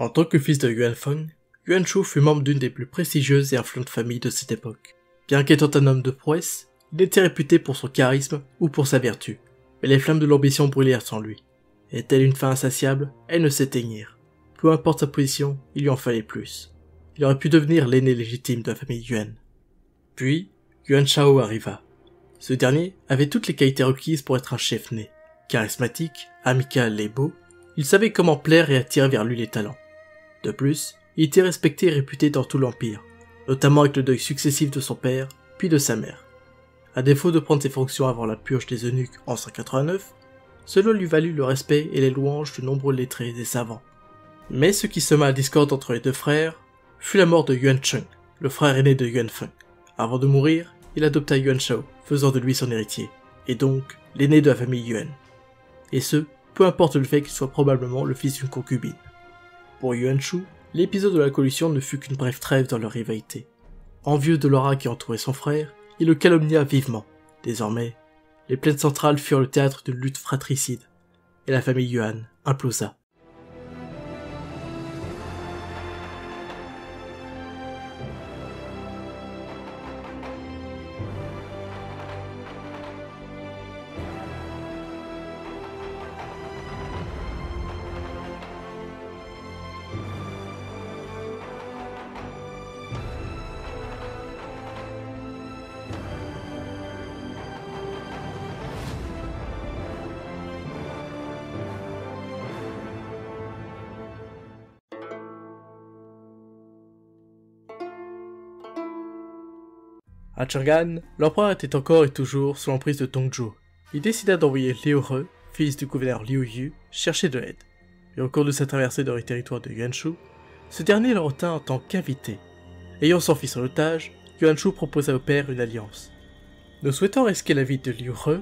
En tant que fils de Yuan Feng, Yuan Shu fut membre d'une des plus prestigieuses et influentes familles de cette époque. Bien qu'étant un homme de prouesse, il était réputé pour son charisme ou pour sa vertu, mais les flammes de l'ambition brûlèrent en lui. Et telle une faim insatiable, elles ne s'éteignirent. Peu importe sa position, il lui en fallait plus. Il aurait pu devenir l'aîné légitime de la famille Yuan. Puis, Yuan Shao arriva. Ce dernier avait toutes les qualités requises pour être un chef né. Charismatique, amical et beau, il savait comment plaire et attirer vers lui les talents. De plus, il était respecté et réputé dans tout l'Empire, notamment avec le deuil successif de son père, puis de sa mère. À défaut de prendre ses fonctions avant la purge des eunuques en 189, cela lui valut le respect et les louanges de nombreux lettrés et savants. Mais ce qui sema la discorde entre les deux frères fut la mort de Yuan Cheng, le frère aîné de Yuan Feng. Avant de mourir, il adopta Yuan Shao, faisant de lui son héritier, et donc l'aîné de la famille Yuan. Et ce, peu importe le fait qu'il soit probablement le fils d'une concubine. Pour Yuan Shu, l'épisode de la coalition ne fut qu'une brève trêve dans leur rivalité. Envieux de l'aura qui entourait son frère, il le calomnia vivement. Désormais, les plaines centrales furent le théâtre d'une lutte fratricide, et la famille Yuan implosa. À Chang'an, l'empereur était encore et toujours sous l'emprise de Dongzhou. Il décida d'envoyer Liu He, fils du gouverneur Liu Yu, chercher de l'aide. Et au cours de sa traversée dans les territoires de Yuan Shu, ce dernier le retint en tant qu'invité. Ayant son fils en otage, Yuan Shu proposa au père une alliance. Ne souhaitant risquer la vie de Liu He,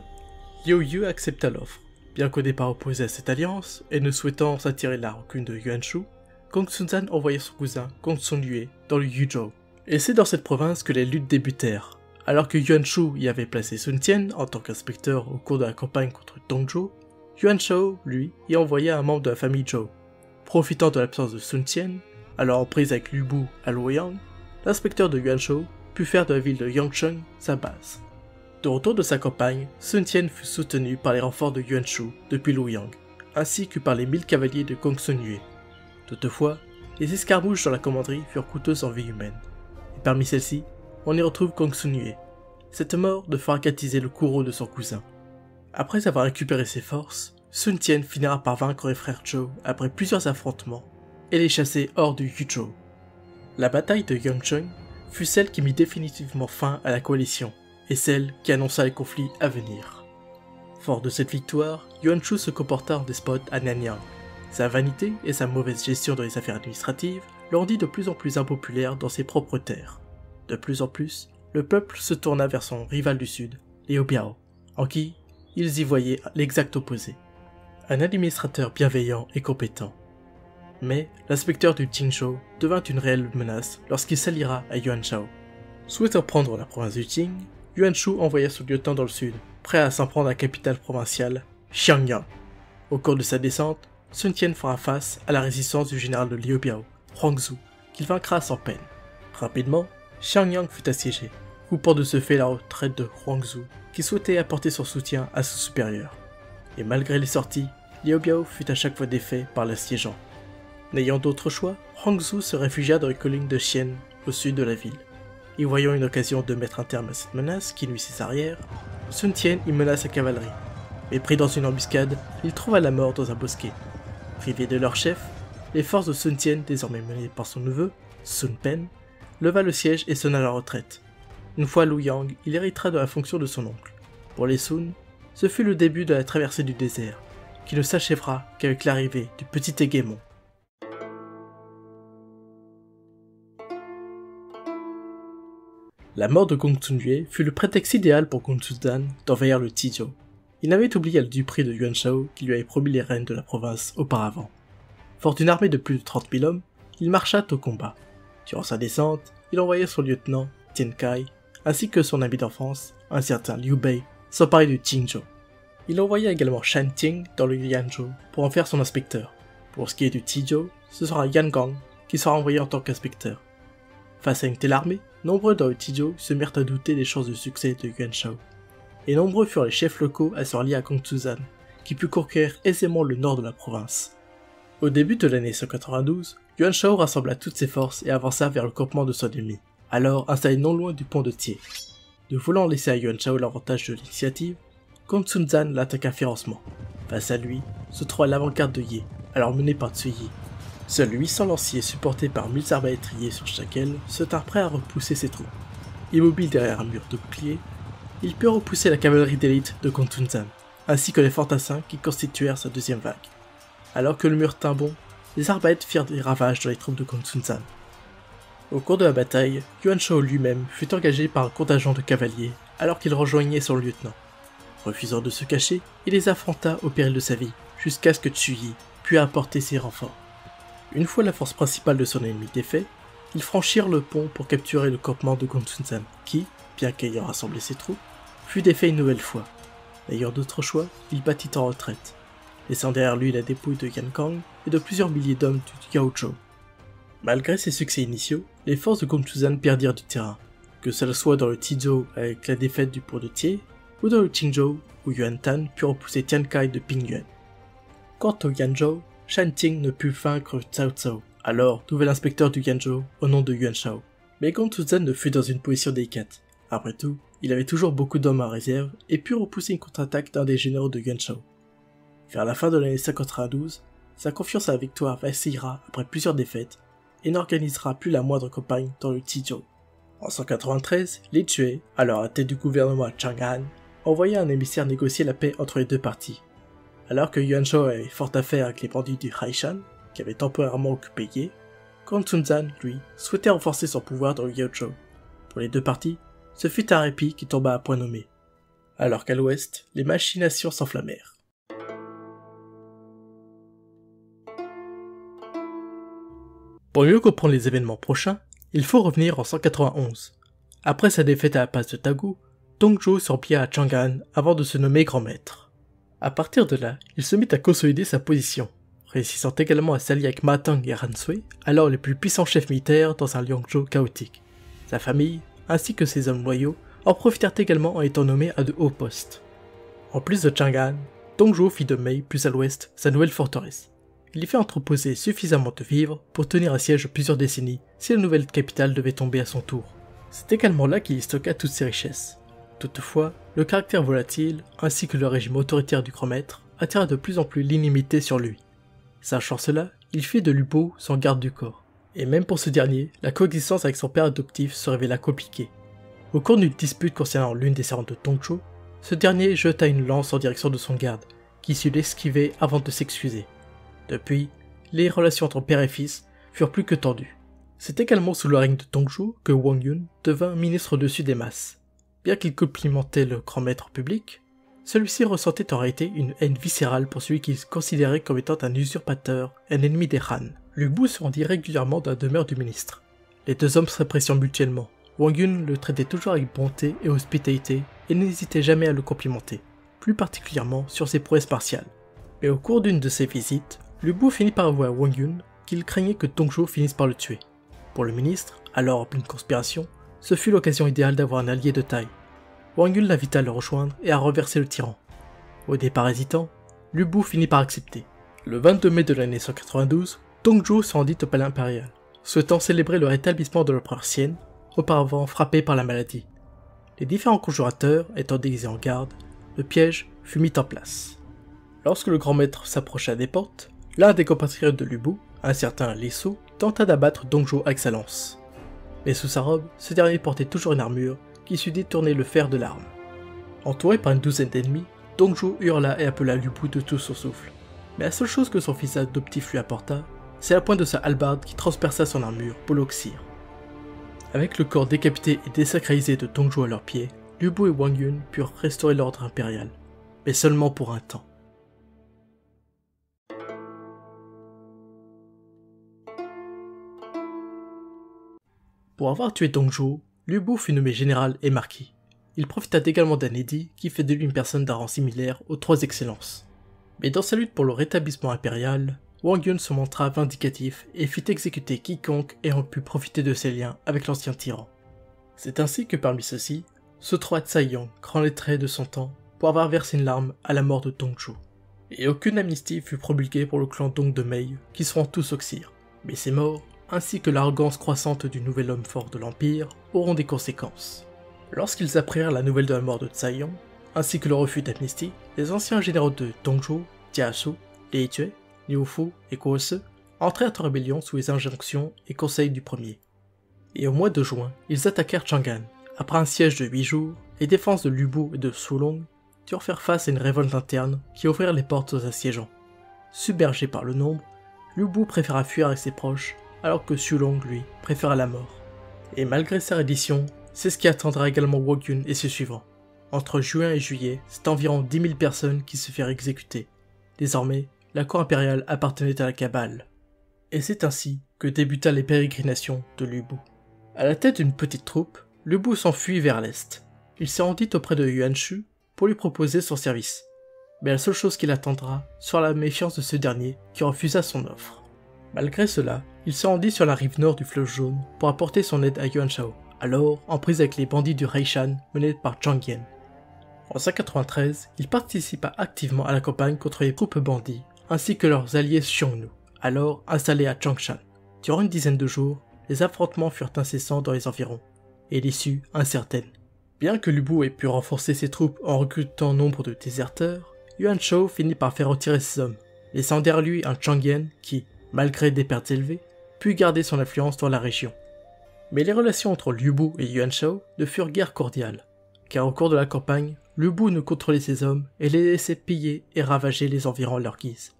Liu Yu accepta l'offre. Bien qu'au départ opposé à cette alliance, et ne souhaitant s'attirer la rancune de Yuan Shu, Gong Xunzan envoya son cousin Gong Xunlue dans le Yuzhou. Et c'est dans cette province que les luttes débutèrent. Alors que Yuan Shu y avait placé Sun Tian en tant qu'inspecteur au cours de la campagne contre Dongzhou, Yuan Shao, lui, y envoya un membre de la famille Zhou. Profitant de l'absence de Sun Tian, alors en prise avec Lu Bu à Luoyang, l'inspecteur de Yuan Shao put faire de la ville de Yangcheng sa base. De retour de sa campagne, Sun Tian fut soutenu par les renforts de Yuan Shu depuis Luoyang, ainsi que par les 1000 cavaliers de Gong Xunlue. Toutefois, les escarmouches dans la commanderie furent coûteuses en vie humaine. Et parmi celles-ci, on y retrouve Gong Xunlue. Cette mort ne fera qu'attiser le courroux de son cousin. Après avoir récupéré ses forces, Sun Tian finira par vaincre les frères Zhou après plusieurs affrontements et les chasser hors du Yuzhou. La bataille de Yangcheng fut celle qui mit définitivement fin à la coalition et celle qui annonça les conflits à venir. Fort de cette victoire, Yuan Shu se comporta en despote à Nanyang. Sa vanité et sa mauvaise gestion dans les affaires administratives le rendit de plus en plus impopulaire dans ses propres terres. De plus en plus, le peuple se tourna vers son rival du sud, Liu Biao, en qui ils y voyaient l'exact opposé. Un administrateur bienveillant et compétent. Mais l'inspecteur du Qingzhou devint une réelle menace lorsqu'il s'alliera à Yuan Shao. Souhaitant prendre la province du Qing, Yuan Shu envoya son lieutenant dans le sud, prêt à s'en prendre à la capitale provinciale, Xiangyang. Au cours de sa descente, Sun Tian fera face à la résistance du général de Liu Biao, Huangzu, qu'il vaincra sans peine. Rapidement, Xiangyang fut assiégé, coupant de ce fait la retraite de Huangzu, qui souhaitait apporter son soutien à son supérieur. Et malgré les sorties, Liu Biao fut à chaque fois défait par l'assiégeant. N'ayant d'autre choix, Huangzu se réfugia dans les collines de Xian, au sud de la ville. Y voyant une occasion de mettre un terme à cette menace qui nuit ses arrières, Sun Tian y mena sa cavalerie. Mais pris dans une embuscade, il trouva la mort dans un bosquet. Privés de leur chef, les forces de Sun Tian, désormais menées par son neveu, Sun Pen, leva le siège et sonna la retraite. Une fois à Luoyang, il héritera de la fonction de son oncle. Pour les Sun, ce fut le début de la traversée du désert, qui ne s'achèvera qu'avec l'arrivée du petit hégémon. La mort de Gong Xunlue fut le prétexte idéal pour Gong Xunzan d'envahir le Tizhou. Il n'avait oublié le duperie de Yuan Shao qui lui avait promis les rênes de la province auparavant. Fort d'une armée de plus de 30 000 hommes, il marcha au combat. Durant sa descente, il envoya son lieutenant, Tian Kai, ainsi que son ami d'enfance, un certain Liu Bei, s'emparer du Qingzhou. Il envoya également Shan Ting dans le Yanzhou pour en faire son inspecteur. Pour ce qui est du Tizhou, ce sera Yan Gong qui sera envoyé en tant qu'inspecteur. Face à une telle armée, nombreux dans le Tijou se mirent à douter des chances de succès de Yuan Shao. Et nombreux furent les chefs locaux à se rallier à Kong Xuzan, qui put conquérir aisément le nord de la province. Au début de l'année 192, Yuan Shao rassembla toutes ses forces et avança vers le campement de son ennemi, alors installé non loin du pont de Tie. Ne voulant laisser à Yuan Shao l'avantage de l'initiative, Kong Xuzan l'attaqua férocement. Face à lui se trouva l'avant-garde de Ye, alors menée par Tsui Yi. Seuls 800 lanciers supportés par 1000 arbalétriers sur chaque aile se tinrent prêts à repousser ses troupes. Immobiles derrière un mur de boucliers, ils purent repousser la cavalerie d'élite de Kong Xuzan, ainsi que les fantassins qui constituèrent sa deuxième vague. Alors que le mur tint bon, les arbalètes firent des ravages dans les troupes de Kong Xuzan. Au cours de la bataille, Yuan Shao lui-même fut engagé par un contingent de cavaliers alors qu'il rejoignait son lieutenant. Refusant de se cacher, il les affronta au péril de sa vie, jusqu'à ce que Tsui Yi pût apporter ses renforts. Une fois la force principale de son ennemi défaite, ils franchirent le pont pour capturer le campement de Kong Xuzan, qui, bien qu'ayant rassemblé ses troupes, fut défait une nouvelle fois. N'ayant d'autre choix, il battit en retraite, laissant derrière lui la dépouille de Yan Kang et de plusieurs milliers d'hommes du Yaozhou. Malgré ses succès initiaux, les forces de Kong Xuzan perdirent du terrain, que cela soit dans le Tizhou avec la défaite du pont de Tie, ou dans le Qingzhou où Yuan Tan put repousser Tian Kai de Pingyuan. Quant au Yanzhou, Shan Ting ne put vaincre Cao Cao, alors nouvel inspecteur du Yanzhou au nom de Yuan Shao. Mais Kong Xuzan ne fut dans une position délicate. Après tout, il avait toujours beaucoup d'hommes en réserve et put repousser une contre-attaque d'un des généraux de Yuan Shao. Vers la fin de l'année 592, sa confiance à la victoire vacillera après plusieurs défaites et n'organisera plus la moindre campagne dans le Tizhou. En 193, Li Jue, alors à la tête du gouvernement à Chang'an, envoya un émissaire négocier la paix entre les deux parties. Alors que Yuan Shao avait fort à faire avec les bandits du Haishan, qui avaient temporairement occupé Ye, Kong Xuzan, lui, souhaitait renforcer son pouvoir dans le Yaozhou. Pour les deux parties, ce fut un répit qui tomba à point nommé. Alors qu'à l'ouest, les machinations s'enflammèrent. Pour mieux comprendre les événements prochains, il faut revenir en 191. Après sa défaite à la passe de Tagu, Dongzhou s'emplia à Chang'an avant de se nommer grand maître. À partir de là, il se mit à consolider sa position, réussissant également à s'allier avec Ma Teng et Han Sui, alors les plus puissants chefs militaires dans un Liangzhou chaotique. Sa famille, ainsi que ses hommes loyaux, en profitèrent également en étant nommés à de hauts postes. En plus de Chang'an, Dongzhou fit de Mei, plus à l'ouest, sa nouvelle forteresse. Il y fait entreposer suffisamment de vivres pour tenir un siège plusieurs décennies si la nouvelle capitale devait tomber à son tour. C'est également là qu'il y stocka toutes ses richesses. Toutefois, le caractère volatile, ainsi que le régime autoritaire du grand maître, attira de plus en plus l'inimité sur lui. Sachant cela, il fit de Lubo son garde du corps. Et même pour ce dernier, la coexistence avec son père adoptif se révéla compliquée. Au cours d'une dispute concernant l'une des servantes de Dongzhou, ce dernier jeta une lance en direction de son garde, qui sut l'esquiver avant de s'excuser. Depuis, les relations entre père et fils furent plus que tendues. C'est également sous le règne de Dongzhou que Wang Yun devint ministre au-dessus des masses. Bien qu'il complimentait le grand maître public, celui-ci ressentait en réalité une haine viscérale pour celui qu'il considérait comme étant un usurpateur, un ennemi des Han. Lu Bu se rendit régulièrement dans la demeure du ministre. Les deux hommes s'appréciant mutuellement. Wang Yun le traitait toujours avec bonté et hospitalité et n'hésitait jamais à le complimenter, plus particulièrement sur ses prouesses martiales. Mais au cours d'une de ses visites, Lu Bu finit par avouer à Wang Yun qu'il craignait que Dongzhou finisse par le tuer. Pour le ministre, alors en pleine conspiration, ce fut l'occasion idéale d'avoir un allié de taille. Wang Yun l'invita à le rejoindre et à renverser le tyran. Au départ hésitant, Lu Bu finit par accepter. Le 22 mai de l'année 192, Dongzhou se rendit au palais impérial, souhaitant célébrer le rétablissement de l'empereur Xian, auparavant frappé par la maladie. Les différents conjurateurs étant déguisés en garde, le piège fut mis en place. Lorsque le grand maître s'approcha des portes, l'un des compatriotes de Lu Bu, un certain Li Su, tenta d'abattre Dongzhou avec sa lance. Mais sous sa robe, ce dernier portait toujours une armure qui sut détourner le fer de l'arme. Entouré par une douzaine d'ennemis, Dongzhou hurla et appela Lu Bu de tout son souffle. Mais la seule chose que son fils adoptif lui apporta, c'est la pointe de sa hallebarde qui transperça son armure pour l'oxyre. Avec le corps décapité et désacralisé de Dongzhou à leurs pieds, Lu Bu et Wang Yun purent restaurer l'ordre impérial, mais seulement pour un temps. Pour avoir tué Dongzhou, Lu Bu fut nommé général et marquis. Il profita également d'un édit qui fait de lui une personne d'un rang similaire aux trois excellences. Mais dans sa lutte pour le rétablissement impérial, Wang Yun se montra vindicatif et fit exécuter quiconque ayant pu profiter de ses liens avec l'ancien tyran. C'est ainsi que parmi ceux-ci se trouva Tsai Yong, grand lettré de son temps, pour avoir versé une larme à la mort de Dongzhou. Et aucune amnistie fut promulguée pour le clan Dong de Mei, qui seront tous oxyres. Mais ces morts, ainsi que l'arrogance croissante du nouvel homme fort de l'Empire, auront des conséquences. Lorsqu'ils apprirent la nouvelle de la mort de Tsai Yong, ainsi que le refus d'amnistie, les anciens généraux de Dongzhou, Jia Su, Li Tue, Liu Fu et Guo Se entrèrent en rébellion sous les injonctions et conseils du premier. Et au mois de juin, ils attaquèrent Chang'an. Après un siège de 8 jours, les défenses de Lu Bu et de Sulong durent faire face à une révolte interne qui ouvrirent les portes aux assiégeants. Submergé par le nombre, Lu Bu préféra fuir avec ses proches, alors que Sulong, lui, préféra la mort. Et malgré sa reddition, c'est ce qui attendra également Wang Yun et ses suivants. Entre juin et juillet, c'est environ 10 000 personnes qui se firent exécuter. Désormais, la cour impériale appartenait à la Cabale. Et c'est ainsi que débuta les pérégrinations de Lu Bu. À la tête d'une petite troupe, Lu Bu s'enfuit vers l'est. Il se rendit auprès de Yuan Shu pour lui proposer son service. Mais la seule chose qu'il attendra sera la méfiance de ce dernier qui refusa son offre. Malgré cela, il se rendit sur la rive nord du fleuve Jaune pour apporter son aide à Yuan Shao, alors en prise avec les bandits du Reishan menés par Zhang Yan. En 193, il participa activement à la campagne contre les troupes bandits ainsi que leurs alliés Xiongnu, alors installés à Changshan. Durant une dizaine de jours, les affrontements furent incessants dans les environs, et l'issue incertaine. Bien que Lu Bu ait pu renforcer ses troupes en recrutant nombre de déserteurs, Yuan Shao finit par faire retirer ses hommes, laissant derrière lui un Zhang Yan qui, malgré des pertes élevées, put garder son influence dans la région. Mais les relations entre Lu Bu et Yuan Shao ne furent guère cordiales, car au cours de la campagne, Lu Bu ne contrôlait ses hommes et les laissait piller et ravager les environs à leur guise.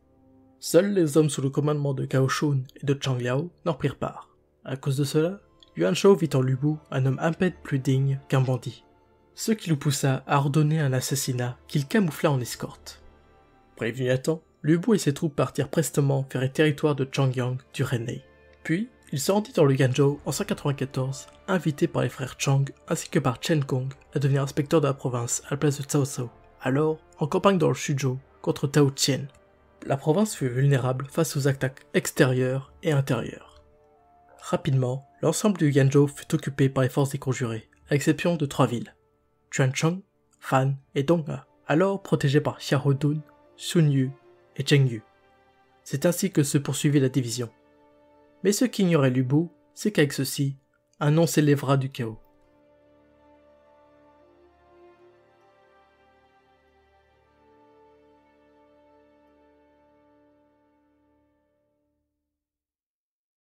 Seuls les hommes sous le commandement de Gao Shun et de Zhang Liao n'en prirent part. À cause de cela, Yuan Shao vit en Lu Bu un homme à peine plus digne qu'un bandit, ce qui le poussa à ordonner un assassinat qu'il camoufla en escorte. Prévenu à temps, Lu Bu et ses troupes partirent prestement vers les territoires de Changyang du Renei. Puis, il se rendit dans le Ganzhou en 194, invité par les frères Chang ainsi que par Chen Gong à devenir inspecteur de la province à la place de Cao Cao, alors en campagne dans le Suzhou contre Tao Qian. La province fut vulnérable face aux attaques extérieures et intérieures. Rapidement, l'ensemble du Ganzhou fut occupé par les forces des conjurés, à l'exception de 3 villes, Quancheng, Fan et Dongha, alors protégées par Xiahou Dun, Sun Yu et Chengyu. C'est ainsi que se poursuivit la division. Mais ce qu'ignorait Lu Bu, c'est qu'avec ceci, un nom s'élèvera du chaos.